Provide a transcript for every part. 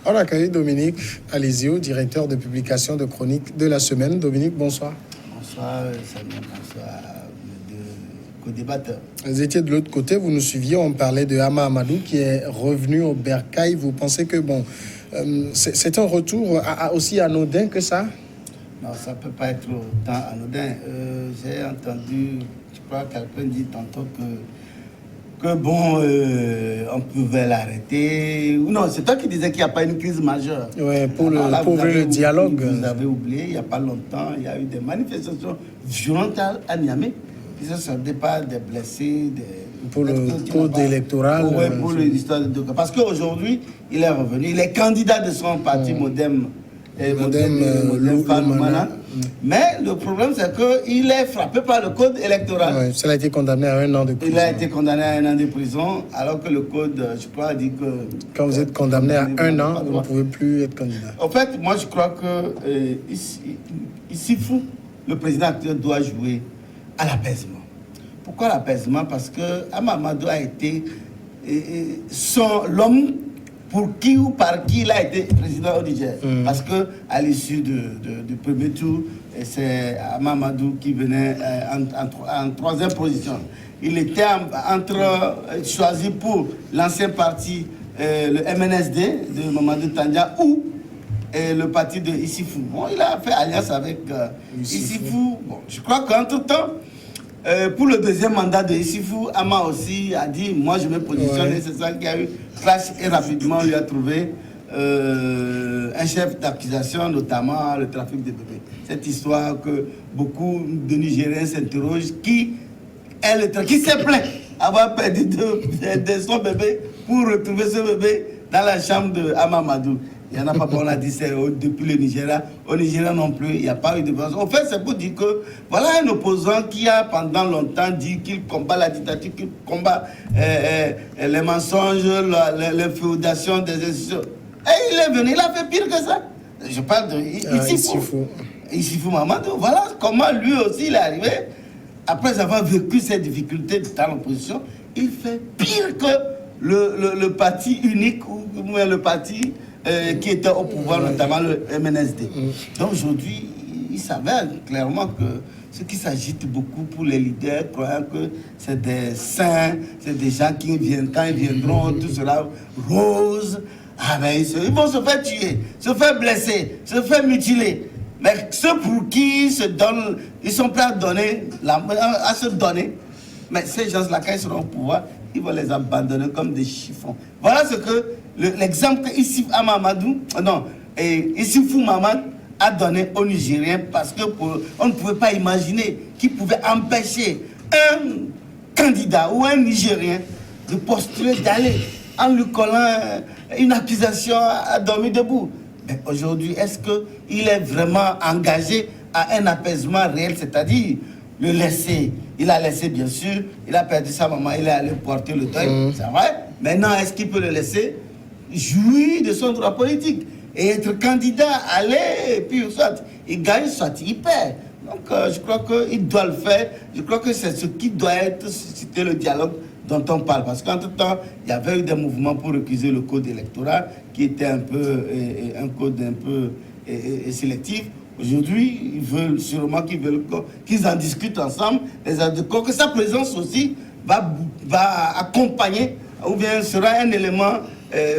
On accueille Dominique Alizio, directeur de publication de Chronique de la semaine. Dominique, bonsoir. Bonsoir, Samuel, bonsoir, les deux co-débatteurs. Vous étiez de l'autre côté, vous nous suiviez, on parlait de Hama Amadou qui est revenu au Bercail. Vous pensez que, c'est un retour aussi anodin que ça? Non, ça ne peut pas être autant anodin. J'ai entendu, je crois, quelqu'un dit tantôt on pouvait l'arrêter. Non, c'est toi qui disais qu'il n'y a pas une crise majeure. Oui, pour le dialogue. Vous avez oublié, il n'y a pas longtemps, il y a eu des manifestations violentes à Niamey. Qui se sont pas des blessés, pour le code électoral. Oui, pour l'histoire de Doka. Parce qu'aujourd'hui, il est revenu. Il est candidat de son parti Modem. Mais le problème, c'est qu'il est frappé par le code électoral. Oui, cela a été condamné à 1 an de prison. Il a été condamné à 1 an de prison, alors que le code, je crois, dit que... Quand vous êtes condamné à 1 an, vous ne pouvez plus être candidat. En fait, moi, je crois que ici, le président actuel doit jouer à l'apaisement. Pourquoi l'apaisement? Parce que Hama Amadou a été l'homme pour qui ou par qui il a été président au Niger. Parce que à l'issue du premier tour, c'est Hama Amadou qui venait en troisième position. Il était choisi pour l'ancien parti, le MNSD de Mamadou Tandja, ou le parti de Issifou. Bon, il a fait alliance avec Issifou. Bon, je crois qu'entre-temps, pour le deuxième mandat de Issifou, Hama aussi a dit, moi je me positionne, c'est ça qu'il y a eu clash et rapidement on lui a trouvé un chef d'accusation, notamment le trafic de bébés. Cette histoire que beaucoup de Nigériens s'interrogent, qui s'est plaint avoir perdu de son bébé pour retrouver ce bébé dans la chambre de Hama Amadou. Il n'y en a pas, on a dit c'est depuis le Nigeria. Au Nigeria non plus, il n'y a pas eu de violence. En fait, c'est pour dire que voilà un opposant qui a pendant longtemps dit qu'il combat la dictature, qu'il combat les mensonges, les féudations des institutions. Et il est venu, il a fait pire que ça. Je parle de Issifou Mamadou. Voilà comment lui aussi il est arrivé. Après avoir vécu ces difficultés dans l'opposition, il fait pire que le parti unique ou le parti qui était au pouvoir, notamment le MNSD. Donc aujourd'hui, il s'avère clairement que ce qui s'agite beaucoup pour les leaders, croyant que c'est des saints, c'est des gens qui viennent, quand ils viendront, tout cela rose. Ah ben, ils vont se faire tuer, se faire blesser, se faire mutiler. Mais ceux pour qui ils sont prêts à se donner. Mais ces gens-là, quand ils seront au pouvoir, ils vont les abandonner comme des chiffons. Voilà ce que l'exemple que Issifou Mamadou a donné aux Nigériens, parce que on ne pouvait pas imaginer qu'il pouvait empêcher un candidat ou un Nigérien de postuler, d'aller en lui collant une accusation à dormir debout. Mais aujourd'hui, est-ce qu'il est vraiment engagé à un apaisement réel, c'est-à-dire le laisser? Il a laissé, bien sûr, il a perdu sa maman, il est allé porter le deuil, c'est vrai. Maintenant, est-ce qu'il peut le laisser jouir de son droit politique et être candidat, aller, et puis soit il gagne, soit il perd? Donc, je crois qu'il doit le faire. Je crois que c'est ce qui doit être suscité, le dialogue dont on parle. Parce qu'entre-temps, il y avait eu des mouvements pour recuser le code électoral, qui était un code un peu sélectif. Aujourd'hui, ils veulent sûrement qu'ils en discutent ensemble, que sa présence aussi va accompagner, ou bien sera un élément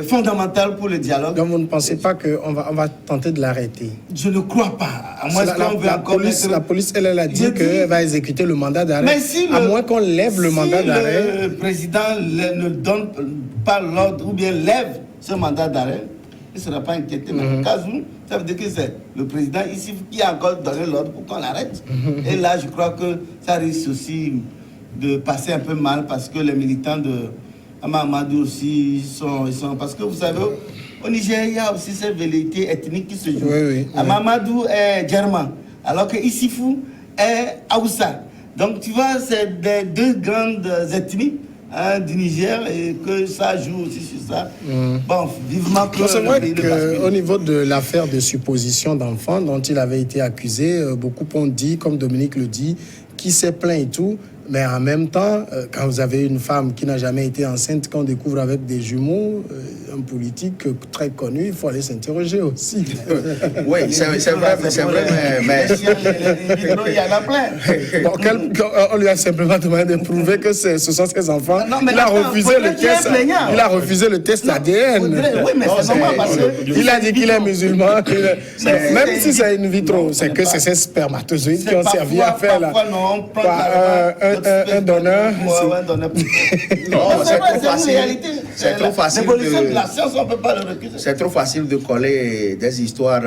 fondamental pour le dialogue. Donc vous ne pensez pas qu'on va tenter de l'arrêter? Je ne crois pas. À moins la police, elle a dit qu'elle va exécuter le mandat d'arrêt. À moins qu'on lève le mandat d'arrêt. Si le président ne donne pas l'ordre ou bien lève ce mandat d'arrêt, il ne sera pas inquiété. Mais au cas où, ça veut dire que c'est le président ici qui a encore donné l'ordre pour qu'on l'arrête. Et là, je crois que ça risque aussi de passer un peu mal, parce que les militants de Hama Amadou aussi sont... Parce que vous savez, au Niger, il y a aussi cette velléité ethnique qui se joue. Hama Amadou est germain, alors que Issifou est Haoussa. Donc tu vois, c'est des deux grandes ethnies du Niger, et que ça joue aussi sur ça. Bon, vivement que... C'est vrai qu'au niveau de l'affaire de supposition d'enfant dont il avait été accusé, beaucoup ont dit, comme Dominique le dit, qui s'est plaint et tout, Mais en même temps, quand vous avez une femme qui n'a jamais été enceinte, qu'on découvre avec des jumeaux, un politique très connu, il faut aller s'interroger aussi. Oui, c'est vrai, mais... Il y en a plein. Bon, on lui a simplement demandé de prouver que ce sont ses enfants. Non, mais il a refusé le test ADN. Oui, mais c'est normal parce que... Il a dit qu'il est musulman. Même si c'est in vitro, c'est que c'est ces spermatozoïdes qui ont servi à faire là. Un donneur. Non, c'est trop facile. C'est trop facile de la science, on ne peut pas le recuser. C'est trop facile de coller des histoires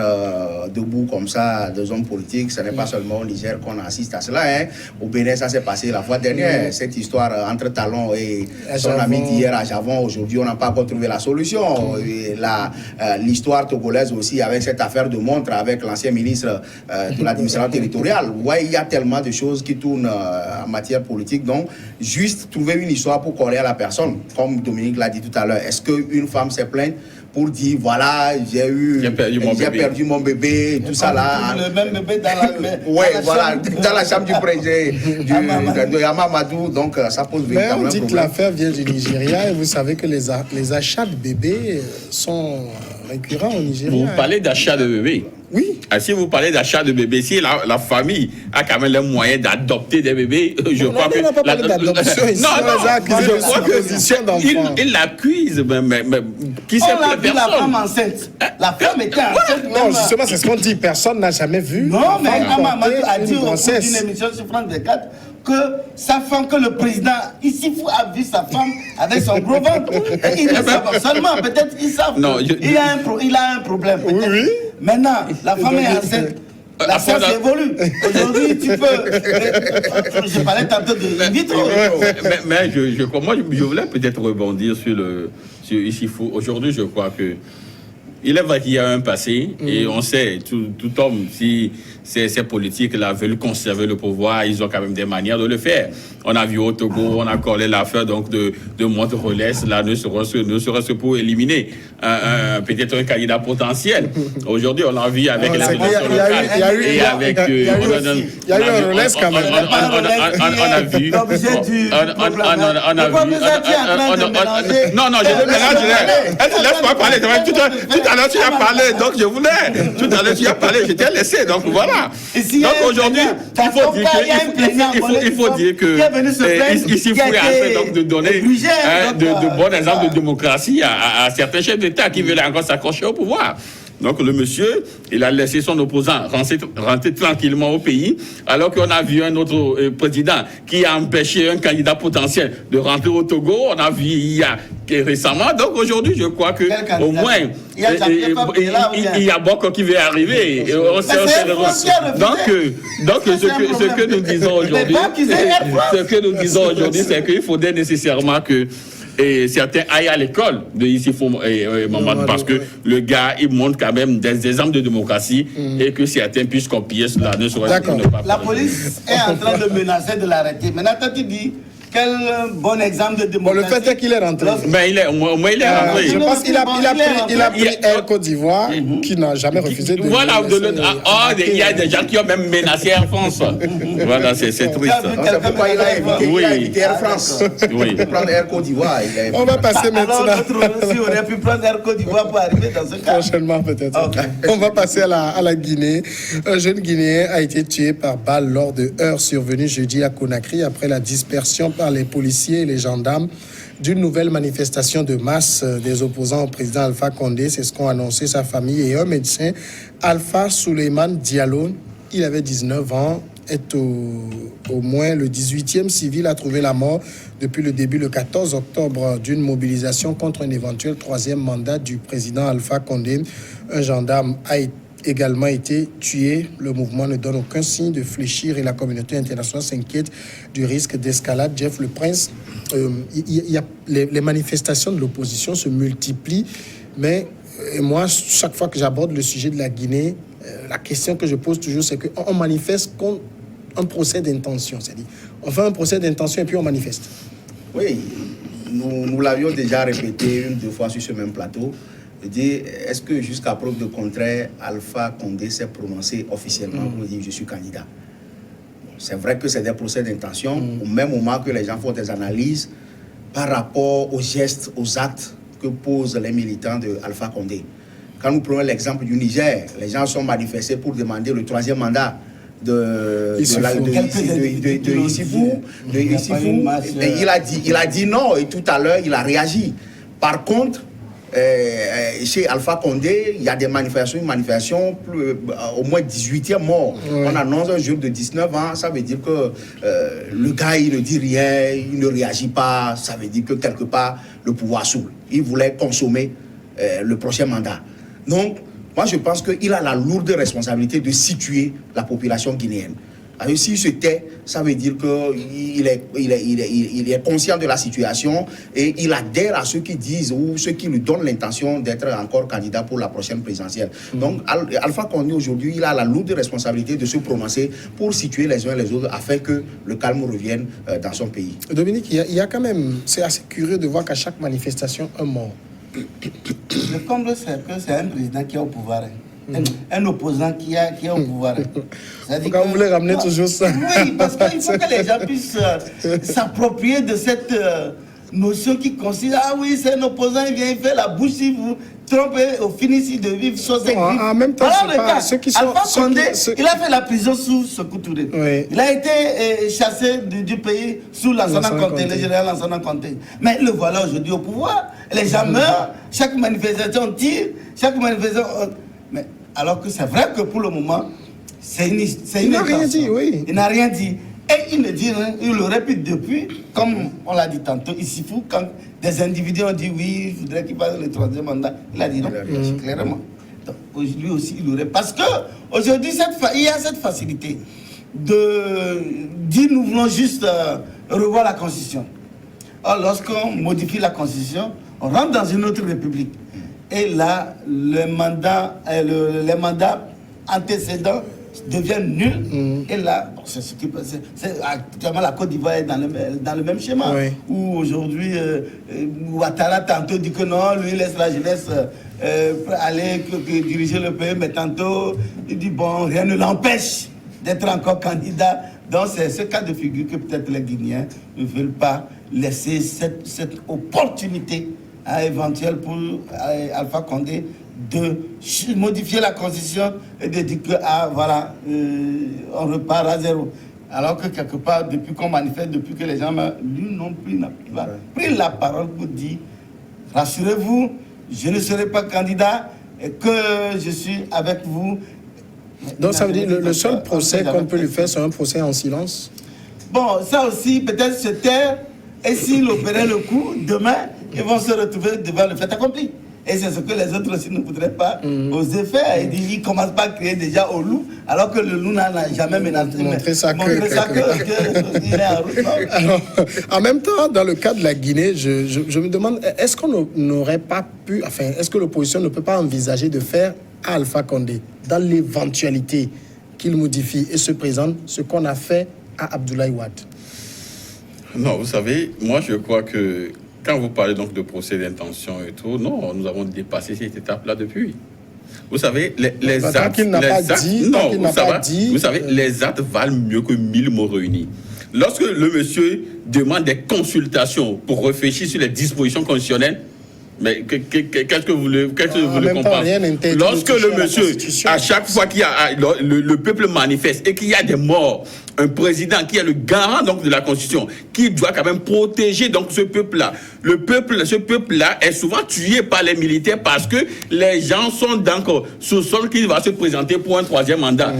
debout comme ça, des hommes politiques. Ce n'est pas seulement au Niger qu'on assiste à cela. Hein. Au Bénin, ça s'est passé la fois dernière. Cette histoire entre Talon et son ami d'hier à Javon, aujourd'hui, on n'a pas encore trouvé la solution. L'histoire togolaise aussi, avec cette affaire de montre avec l'ancien ministre de l'administration territoriale. Ouais, il y a tellement de choses qui tournent en matière politique. Donc, juste trouver une histoire pour coller à la personne, comme Dominique l'a dit tout à l'heure. Est-ce qu'une femme s'est plainte pour dire, voilà, j'ai perdu mon bébé, tout ça là. Le même bébé dans la... Oui, voilà, dans la chambre du président de Yamamadou. Donc, ça pose véritablement problème. On dit que l'affaire vient du Nigeria et vous savez que les achats de bébés sont récurrents au Nigeria. Vous parlez d'achat de bébés? Oui. Si vous parlez d'achat de bébés, si la famille a quand même les moyens d'adopter des bébés, je crois que... On n'a pas parlé d'adoption ici. Je crois que il l'accuse, mais qui sait on a vu la femme enceinte. La femme était enceinte. Non, justement, c'est ce qu'on dit. Personne n'a jamais vu. Non, mais Amamadou a dit au cours d'une émission sur France 24 que sa femme, que le président Issifou a vu sa femme avec son gros ventre. Et ils ne savent seulement, peut-être ils savent. Non, il a un problème. Oui. Maintenant, la femme est enceinte. La science évolue. Aujourd'hui, tu peux... Je parlais tantôt de in vitro. Mais je voulais peut-être rebondir sur Issifou. Aujourd'hui, je crois que il est vrai qu'il y a un passé, et on sait, tout homme, si ces politiques-là veulent conserver le pouvoir, ils ont quand même des manières de le faire. On a vu au Togo, on a collé l'affaire donc de Monte-Rolès, là, ne serait-ce pour éliminer peut-être un candidat potentiel. Aujourd'hui, on l'a vu avec les élections locales. Il y a eu un Rolès quand même. On a vu... Non, je ne mélange rien. Laisse-moi parler. Tout à l'heure, tu as parlé, donc je voulais. Tout à l'heure, tu as parlé, je t'ai laissé, donc voilà. Donc aujourd'hui, il faut dire que ici, il faut arrêter donc de donner de bons exemples de démocratie à certains chefs d'État qui veulent encore s'accrocher au pouvoir. Donc le monsieur, il a laissé son opposant rentrer tranquillement au pays, alors qu'on a vu un autre président qui a empêché un candidat potentiel de rentrer au Togo. On a vu il y a récemment. Donc aujourd'hui, je crois que au moins il y a beaucoup qui va arriver. Donc ce que nous disons aujourd'hui, c'est qu'il faudrait nécessairement que certains aillent à l'école de Issifou et Mamadou, parce que le gars, il montre quand même des exemples de démocratie et que certains puissent copier cela, ne serait-ce que ne pas. La police est en train de menacer de l'arrêter. Maintenant, tu dis quel bon exemple de démocratie. Bon, le fait est qu'il est rentré. Mais il est rentré. Je pense qu'il a pris Air Côte d'Ivoire, qui n'a jamais refusé de... Voilà, il y a des gens qui ont même menacé Air France. Voilà, c'est triste. C'est pourquoi il a évité Air France. Oui. Il peut prendre Air Côte d'Ivoire. On va passer maintenant... Alors, notre aussi aurait pu prendre Air Côte d'Ivoire pour arriver dans ce cas. Prochainement, peut-être. Okay. On va passer à la Guinée. Un jeune Guinéen a été tué par balle lors de heurts survenus jeudi à Conakry après la dispersion par les policiers et les gendarmes d'une nouvelle manifestation de masse des opposants au président Alpha Condé. C'est ce qu'ont annoncé sa famille et un médecin, Alpha Souleymane Diallo. Il avait 19 ans, est au moins le 18e civil à trouver la mort depuis le début, le 14 octobre, d'une mobilisation contre un éventuel troisième mandat du président Alpha Condé. Un gendarme a également été tué. Le mouvement ne donne aucun signe de fléchir et la communauté internationale s'inquiète du risque d'escalade. Jeff Le Prince, les manifestations de l'opposition se multiplient, mais moi, chaque fois que j'aborde le sujet de la Guinée, la question que je pose toujours, c'est qu'on manifeste contre un procès d'intention. C'est-à-dire, on fait un procès d'intention et puis on manifeste. Oui, nous l'avions déjà répété 1-2 fois sur ce même plateau. Est-ce que jusqu'à preuve de contraire, Alpha Condé s'est prononcé officiellement pour dire je suis candidat? c'est vrai que c'est des procès d'intention, au même moment que les gens font des analyses par rapport aux gestes, aux actes que posent les militants de Alpha Condé. Quand nous prenons l'exemple du Niger, les gens sont manifestés pour demander le 3e mandat de Issifou. Et il a dit non, et tout à l'heure, il a réagi. Par contre, chez Alpha Condé, il y a des manifestations, au moins 18e mort. On annonce un jeune de 19 ans, ça veut dire que le gars, il ne dit rien, il ne réagit pas, ça veut dire que quelque part, le pouvoir saoule. Il voulait consommer le prochain mandat. Donc, moi, je pense qu'il a la lourde responsabilité de situer la population guinéenne. Alors, s'il se tait, ça veut dire qu'il est conscient de la situation et il adhère à ceux qui disent ou ceux qui lui donnent l'intention d'être encore candidat pour la prochaine présidentielle. Donc, Alpha Condé, aujourd'hui, il a la lourde responsabilité de se prononcer pour situer les uns et les autres afin que le calme revienne dans son pays. Dominique, il y a quand même... C'est assez curieux de voir qu'à chaque manifestation, un mort. Le comble, c'est que c'est un président qui est au pouvoir. Un opposant qui est au pouvoir. Pourquoi vous voulez ramener toujours ça? Oui, parce qu'il faut que les gens puissent s'approprier de cette notion qui consiste, ah oui, c'est un opposant, il vient, il fait la bouche, si vous trompez, au finish de vivre sur ses griffes. En même temps, c'est pas ceux qui sont... Alpha Condé, il a fait la prison sous Sékou Touré. Oui. Il a été chassé du pays sous Lansana Conté, le général Lansana Conté. Mais le voilà aujourd'hui au pouvoir. Les gens meurent, chaque manifestation tire, chaque manifestation... Mais alors que c'est vrai que pour le moment, c'est une Il n'a rien dit, oui. Il n'a rien dit. Et il ne dit rien, il le répète depuis, comme on l'a dit tantôt, ici, quand des individus ont dit oui, il faudrait qu'il fasse le 3e mandat, il a dit non, clairement. Donc, lui aussi, il le répète. Parce qu'aujourd'hui, il y a cette facilité de dire nous voulons juste revoir la Constitution. Or, lorsqu'on modifie la Constitution, on rentre dans une autre république. Et là, les mandats antécédents deviennent nuls. Et là, c'est ce qui passe. Actuellement, la Côte d'Ivoire est dans le même schéma. Oui. Où aujourd'hui, Ouattara tantôt dit que non, lui laisse la jeunesse aller diriger le pays, mais tantôt il dit bon, rien ne l'empêche d'être encore candidat. Donc c'est ce cas de figure que peut-être les Guinéens ne veulent pas laisser cette opportunité éventuelle pour Alpha Condé de modifier la Constitution et de dire que voilà, on repart à zéro. Alors que quelque part, depuis qu'on manifeste, depuis que les gens lui non plus n'a pas pris la parole pour dire rassurez-vous, je ne serai pas candidat et que je suis avec vous. Donc ça veut dire le seul procès qu'on peut lui faire, c'est un procès en silence? Bon, ça aussi, peut-être se taire, et s'il opérait le coup, demain, ils vont se retrouver devant le fait accompli. Et c'est ce que les autres aussi ne voudraient pas oser faire. Ils ne commencent pas à crier déjà au loup, alors que le loup n'a jamais menacé. Montrer sa queue. Il est en route. Alors, en même temps, dans le cas de la Guinée, je me demande, est-ce qu'on n'aurait pas pu, enfin, est-ce que l'opposition ne peut pas envisager de faire à Alpha Condé, dans l'éventualité qu'il modifie et se présente, ce qu'on a fait à Abdoulaye Wade? Non, vous savez, moi je crois que quand vous parlez donc de procès d'intention et tout, non, nous avons dépassé cette étape-là depuis. Vous savez, les actes... Vous savez, les actes valent mieux que 1000 mots réunis. Lorsque le monsieur demande des consultations pour réfléchir sur les dispositions constitutionnelles, mais qu'est-ce que vous voulez comprendre? Lorsque le monsieur, à chaque fois qu'il y a le peuple manifeste et qu'il y a des morts, un président qui est le garant donc de la Constitution, qui doit quand même protéger donc ce peuple-là. Ce peuple-là est souvent tué par les militaires parce que les gens sont donc soupçonnent qu'il va se présenter pour un 3e mandat.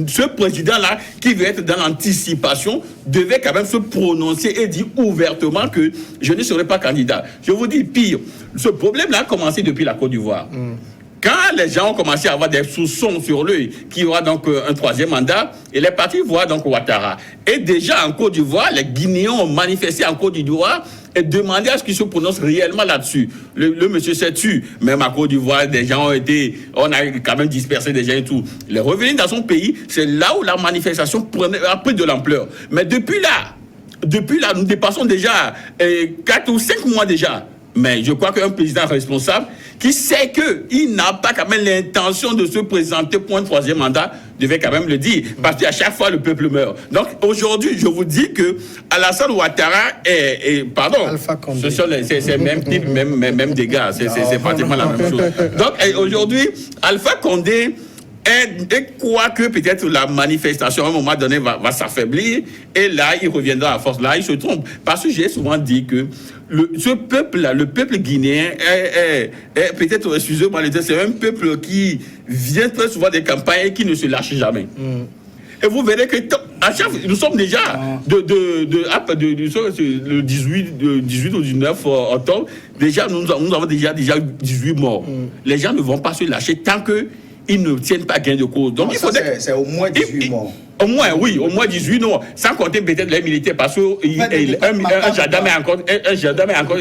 Ce président-là, qui veut être dans l'anticipation, devait quand même se prononcer et dire ouvertement que je ne serai pas candidat. Je vous dis pire, ce problème-là a commencé depuis la Côte d'Ivoire. Quand les gens ont commencé à avoir des soupçons sur lui, qu'il y aura donc un 3e mandat, il est parti voir donc Ouattara. Et déjà en Côte d'Ivoire, les Guinéens ont manifesté en Côte d'Ivoire et demandé à ce qu'il se prononce réellement là-dessus. Le monsieur s'est tué. Même à Côte d'Ivoire, des gens on a quand même dispersé des gens et tout. Il est revenu dans son pays, c'est là où la manifestation a pris de l'ampleur. Mais depuis là, nous dépassons déjà 4 ou 5 mois déjà. Mais je crois qu'un président responsable, qui sait qu'il n'a pas quand même l'intention de se présenter pour un troisième mandat, devait quand même le dire. Parce qu'à chaque fois, le peuple meurt. Donc, aujourd'hui, je vous dis que Alassane Ouattara pardon, Alpha Condé. ce sont c'est même type, même dégâts. C'est pratiquement la même chose. Donc, aujourd'hui, Alpha Condé, et quoi que peut-être la manifestation à un moment donné va s'affaiblir, et là il reviendra à force. Là il se trompe, parce que j'ai souvent dit que ce peuple-là, le peuple guinéen est peut-être, excusez-moi, c'est un peuple qui vient très souvent des campagnes et qui ne se lâche jamais. Et vous verrez que nous sommes déjà le 18 ou 19 octobre, déjà nous avons déjà 18 morts. Les gens ne vont pas se lâcher tant que ils ne tiennent pas gain de cause. Donc, il faudrait... C'est au moins 18 morts. Au moins, oui, au moins 18 morts. Sans compter peut-être les militaires, parce qu'un gendarme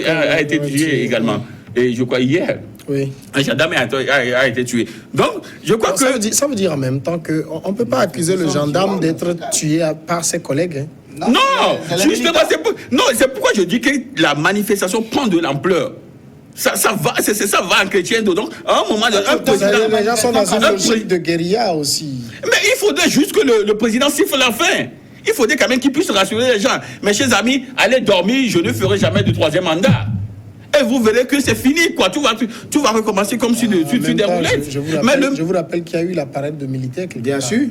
a été tué également. Et je crois hier. Oui. Un gendarme a été tué. Donc, je crois que... Ça veut dire en même temps qu'on ne peut pas accuser le gendarme d'être tué par ses collègues. Non, justement, c'est pourquoi je dis que la manifestation prend de l'ampleur. Ça va en chrétien. Donc, à un moment donné, les gens sont dans une logique de guérilla aussi. Mais il faudrait juste que le président siffle la fin. Il faudrait quand même qu'il puisse rassurer les gens. Mes chers amis, allez dormir, je ne ferai jamais de troisième mandat. Et vous verrez que c'est fini, quoi. Tout va recommencer comme si tu déroulais. Je vous rappelle qu'il y a eu la parade de militaires. Bien sûr.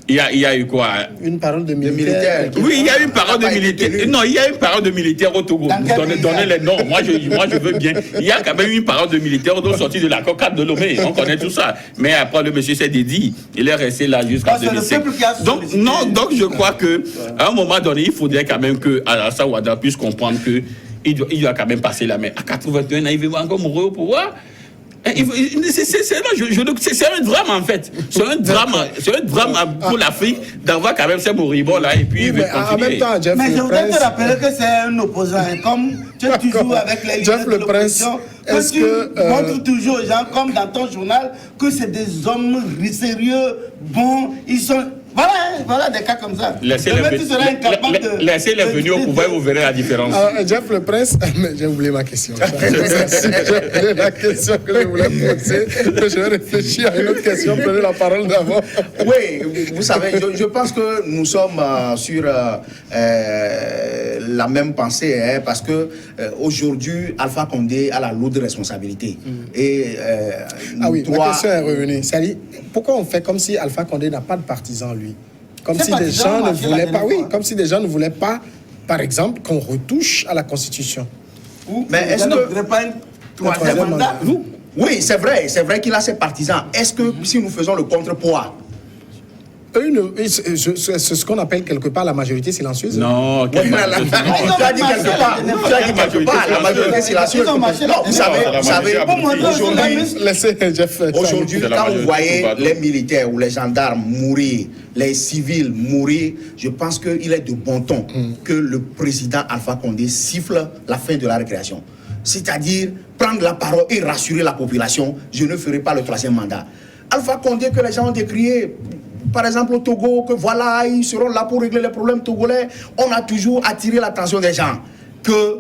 Il y a eu quoi? Une parole de militaires. Oui, il y a eu une parole de militaires. Non, il y a eu une parole de militaires au Togo. Donnez les noms. Moi, je veux bien. Il y a quand même eu une parole de militaires sortie de la Cocade de Lomé. On connaît tout ça. Mais après, le monsieur s'est dédié. Il est resté là jusqu'en 2005. Donc, je crois qu'à un moment donné, il faudrait quand même que Alassane Ouattara puisse comprendre qu'il doit quand même passer la main. À 81 ans, il veut encore mourir au pouvoir. C'est un drame en fait. C'est un drame pour l'Afrique d'avoir quand même ces moribonds là et puis mais en même temps, Jeff mais je voudrais Prince, te rappeler que c'est un opposant. Comme tu es toujours avec les Jeff leaders de le Prince, l'opposition, est-ce tu que montres toujours aux gens, comme dans ton journal, que c'est des hommes sérieux, bons, ils sont... Voilà des cas comme ça. Laissez-les venir au pouvoir et vous verrez la différence. Jeff le Prince, j'ai oublié ma question. J'ai oublié la question que je voulais poser. Je vais réfléchir à une autre question. Prenez la parole d'abord. Oui, vous savez, je pense que nous sommes sur la même pensée, hein, parce que aujourd'hui, Alpha Condé a la lourde responsabilité. Et ma question est revenue. C'est-à-dire, pourquoi on fait comme si Alpha Condé n'a pas de partisans, lui? Comme si des gens ne voulaient pas, comme si des gens ne voulaient pas, par exemple, qu'on retouche à la Constitution. Mais est-ce que... ne voudrait pas un troisième mandat? Oui, c'est vrai qu'il a ses partisans. Est-ce que si nous faisons le contrepoids, c'est ce qu'on appelle quelque part la majorité silencieuse. Non, tu as dit quelque part, la majorité silencieuse. Non, vous savez, aujourd'hui, quand vous voyez les militaires ou les gendarmes mourir, les civils mourir, je pense qu'il est de bon ton que le président Alpha Condé siffle la fin de la récréation. C'est-à-dire prendre la parole et rassurer la population, je ne ferai pas le troisième mandat. Alpha Condé que les gens ont décrié, par exemple au Togo, que voilà, ils seront là pour régler les problèmes togolais. On a toujours attiré l'attention des gens que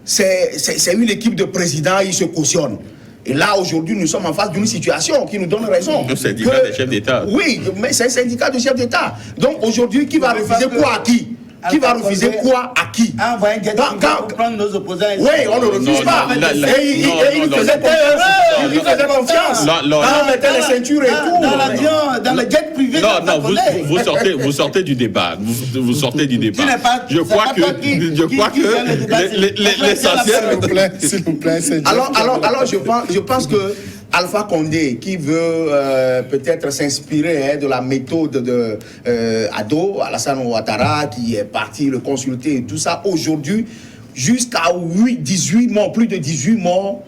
c'est une équipe de présidents, ils se cautionnent. Et là, aujourd'hui, nous sommes en face d'une situation qui nous donne raison. Le syndicat des chefs d'État. Oui, mais c'est un syndicat de chefs d'État. Donc aujourd'hui, qui va refuser quoi à qui? Qui va refuser quoi à qui? Envoyer pour prendre nos opposants. Oui, on ne refuse pas. Et il faisait confiance. On mettait les ceintures et tout. Dans l'avion, dans le jet privé. Non, vous sortez du débat. Vous sortez du débat. Je crois que l'essentiel. S'il vous plaît. Alors, je pense que Alpha Condé, qui veut peut-être s'inspirer de la méthode de Ado, Alassane Ouattara, qui est parti le consulter et tout ça, aujourd'hui, jusqu'à 18 morts, plus de 18 morts,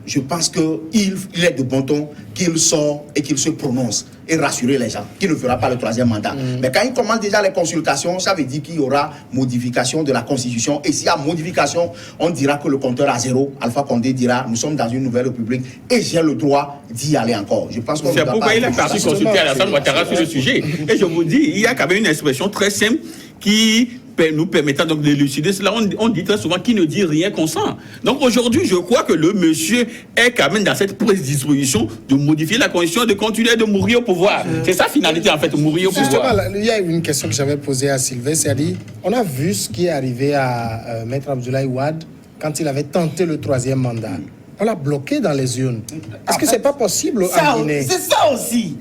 je pense qu'il est de bon ton qu'il sort et qu'il se prononce et rassurer les gens qu'il ne fera pas le troisième mandat. Mais quand il commence déjà les consultations, ça veut dire qu'il y aura modification de la Constitution. Et s'il y a modification, on dira que le compteur à zéro. Alpha Condé dira, nous sommes dans une nouvelle république et j'ai le droit d'y aller encore. Je pense qu'on c'est pourquoi il est parti consulter Alassane Ouattara sur le sujet. Et je vous dis, il y a quand même une expression très simple qui nous permettant donc d'élucider cela. On dit très souvent qui ne dit rien consent. Donc aujourd'hui, je crois que le monsieur est quand même dans cette prédisposition de modifier la constitution, de continuer de mourir au pouvoir. C'est sa finalité en fait, mourir au pouvoir. Justement, il y a une question que j'avais posée à Sylvain, c'est-à-dire, on a vu ce qui est arrivé à Maître Abdoulaye Wade quand il avait tenté le 3e mandat. On l'a bloqué dans les urnes. Est-ce que c'est pas possible en Guinée? C'est ça aussi.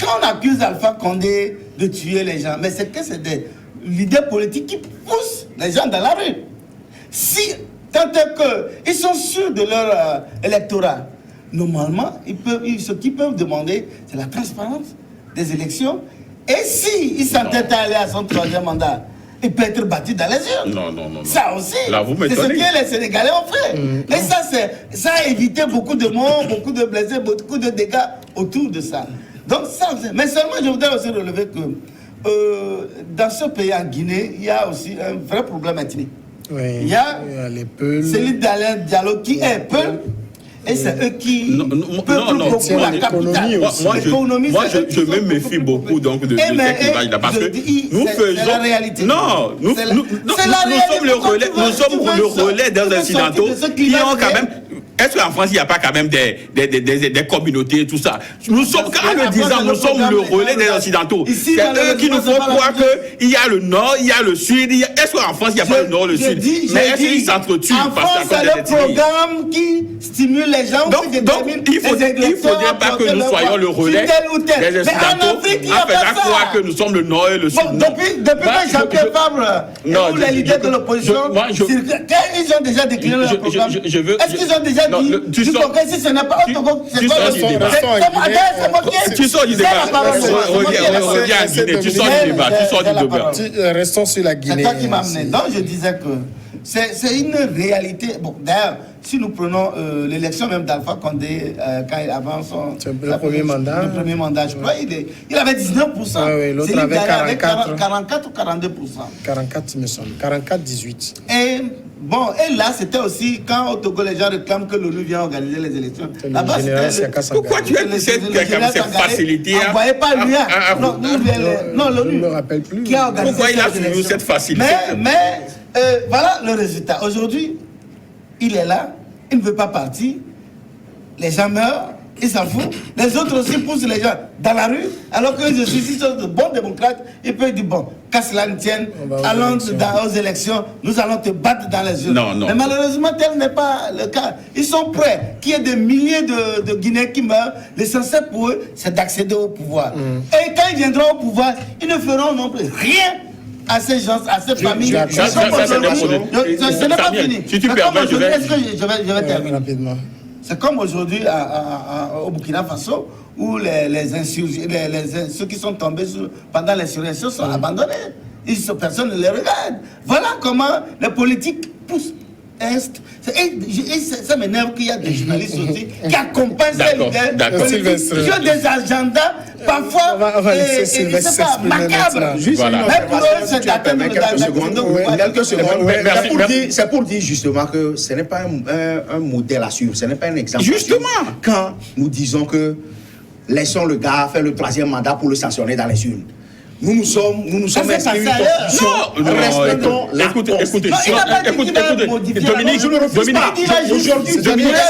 Quand on accuse Alpha Condé de tuer les gens, mais c'est que c'est des leaders politiques qui poussent les gens dans la rue. Si, tant qu'ils sont sûrs de leur électorat, normalement, ce qu'ils peuvent demander, c'est la transparence des élections. Et s'ils s'entêtent à aller à son 3e mandat, il peut être battu dans les urnes. Non. Ça aussi, là, vous c'est ce m'étonnez. que les Sénégalais ont fait. Et ça a évité beaucoup de morts, beaucoup de blessés, beaucoup de dégâts autour de ça. Donc ça, mais seulement je voudrais aussi relever que dans ce pays, en Guinée, il y a aussi un vrai problème ethnique. Oui, Il y a les Peuls. Céline Alain Diallo qui est Peul. Et c'est eux qui peuplent beaucoup la capitale. Moi, je me méfie beaucoup donc de cette image-là parce que nous faisons. C'est la réalité. Non, nous sommes le relais des Occidentaux qui ont quand même. Est-ce qu'en France, il n'y a pas quand même des communautés et tout ça? Nous sommes, quand le disant, nous sommes le relais des Occidentaux. C'est eux qui nous font croire qu'il y a le Nord, il y a le Sud. Est-ce qu'en France, il n'y a pas le Nord, le Sud? Mais est-ce qu'ils s'entretuent? En France, c'est le programme qui stimule les gens. Donc il ne faudrait pas que nous soyons le relais des Occidentaux en faisant croire que nous sommes le Nord et le Sud. Depuis que Jean-Pierre Fabre ou les leaders de l'opposition, ils ont déjà décliné leur programme. Est-ce qu'ils ont déjà dit si ce n'est pas autogol, c'est quoi le son? Tu sors du débat. Reviens à Guinée, tu sors du débat. Restons sur la Guinée. C'est toi qui m'as amené. Donc je disais que c'est une réalité. Bon, d'ailleurs, si nous prenons l'élection même d'Alpha Condé, quand il avance le premier mandat, je crois, il avait 19%. Oui, l'autre avait 44 ou 42%. 44, il me semble. 44-18. Et là, c'était aussi quand au Togo, les gens réclament que l'ONU vient organiser les élections. Là-bas, pourquoi tu as cette facilité? Envoyé par lui. Non, l'ONU. Je ne me rappelle plus. Qui a organisé pourquoi il a toujours cette facilité? Mais voilà le résultat. Aujourd'hui, il est là, il ne veut pas partir. Les gens meurent, il s'en fout. Les autres aussi poussent les gens dans la rue, alors que je suis si de bons démocrates, ils peuvent dire bon, qu'à cela ne tienne, allons aux élections, nous allons te battre dans les urnes. Non. Mais malheureusement, tel n'est pas le cas. Ils sont prêts, qu'il y ait des milliers de Guinéens qui meurent. L'essentiel pour eux, c'est d'accéder au pouvoir. Et quand ils viendront au pouvoir, ils ne feront non plus rien à ces gens, à ces familles. Ce n'est pas fini. Si tu permets, je vais terminer rapidement. C'est comme aujourd'hui au Burkina Faso, où ceux qui sont tombés pendant l'insurrection sont abandonnés. Personne ne les regarde. Voilà comment les politiques poussent. Ça m'énerve qu'il y a des journalistes aussi qui accompagnent ces leaders politiques, qui ont des agendas parfois macabres. Mais pour eux, c'est d'atteindre quelques secondes. C'est pour dire justement que ce n'est pas un modèle à suivre, ce n'est pas un exemple. Justement. Quand nous disons que laissons le gars faire le 3e mandat pour le sanctionner dans les urnes. Nous sommes inscrits une constitution. Respectons la constitution. Écoutez, Dominique, je ne refuse pas. Aujourd'hui,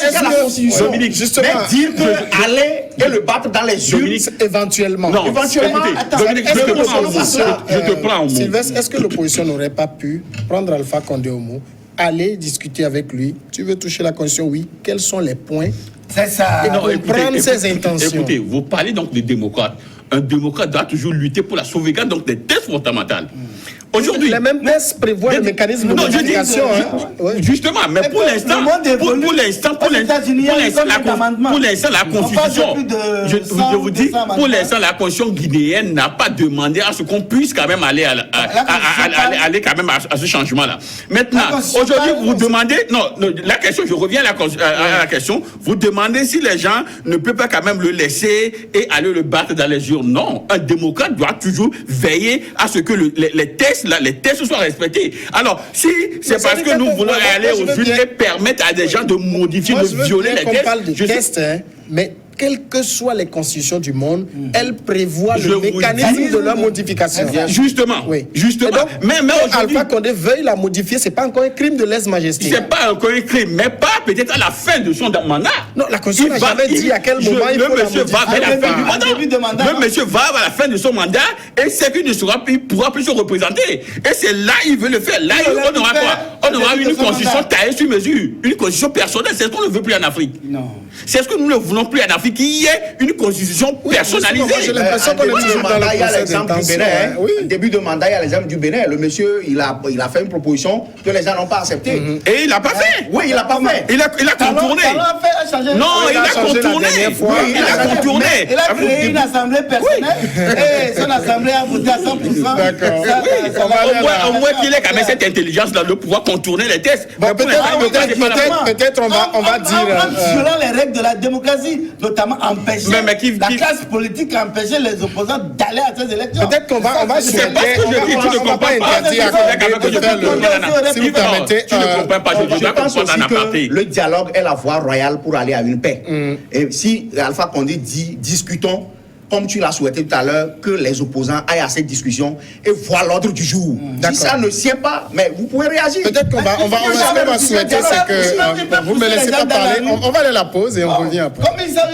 c'est la constitution. Dominique, justement. Mais dire que aller et le battre dans les urnes, éventuellement. Non, éventuellement. Dominique, je te prends au mot. Sylvestre, est-ce que l'opposition n'aurait pas pu prendre Alpha Condé au mot, aller discuter avec lui? Tu veux toucher la constitution? Oui. Quels sont les points? C'est ça. Prendre ses intentions. Écoutez, vous parlez donc des démocrates. Un démocrate doit toujours lutter pour la sauvegarde donc des thèses fondamentales. Aujourd'hui, les mêmes tests prévoient le mécanisme de modification. Justement, mais pour l'instant, la Constitution, je vous dis, pour l'instant, la Constitution guinéenne n'a pas demandé à ce qu'on puisse quand même aller quand même à ce changement-là. Maintenant, aujourd'hui, vous demandez, la question, je reviens à la question, vous demandez si les gens ne peuvent pas quand même le laisser et aller le battre dans les urnes. Non, un démocrate doit toujours veiller à ce que les tests soient respectés. Alors, si c'est parce que nous voulons aller aux urnes et permettre à des gens de modifier, de violer les tests... On parle de tests, mais quelles que soient les constitutions du monde, elles prévoient le mécanisme de leur modification. Justement. Oui. Justement. Donc, mais aujourd'hui, Alpha Condé veuille la modifier, c'est pas encore un crime de lèse-majesté. c'est pas encore un crime, mais pas peut-être à la fin de son mandat. Non, la Constitution n'a jamais dit à quel moment il faut la modifier. Le monsieur va à la fin de son mandat et c'est qu'il ne pourra plus se représenter. Et c'est là il veut le faire. Là, on aura quoi? On aura une constitution taillée sur mesure, une constitution personnelle. C'est ce qu'on ne veut plus en Afrique. Non. C'est ce que nous ne voulons plus en Afrique, qu'il y ait une constitution personnalisée. J'ai l'impression qu'on est toujours dans il y a le l'exemple du Bénin. En début de mandat, il y a l'exemple du Bénin. Le monsieur, il a fait une proposition que les gens n'ont pas acceptée. Et il n'a pas fait. Oui, il n'a pas fait. Il a contourné. Non, il a contourné. Il a contourné. Il a créé une assemblée personnelle et son assemblée a voté à 100%. D'accord. Au moins qu'il ait quand même cette intelligence-là de pouvoir contourner les textes. Peut-être on va dire. Selon les règles de la démocratie, notamment empêcher la classe politique, empêcher les opposants d'aller à ces élections. Peut-être qu'on va souhaiter. On va pas interdire à Condé de faire le. Si vous permettez. Tu ne comprends pas. Je pense aussi que le dialogue est la voie royale pour aller à une paix. Et si Alpha Condé dit discutons, comme tu l'as souhaité tout à l'heure, que les opposants aillent à cette discussion et voient l'ordre du jour. Si ça ne tient pas, mais vous pouvez réagir. Peut-être qu'on va souhaiter, c'est que vous ne me laissez pas parler. On va aller à la pause et on revient après. Comme ils savent,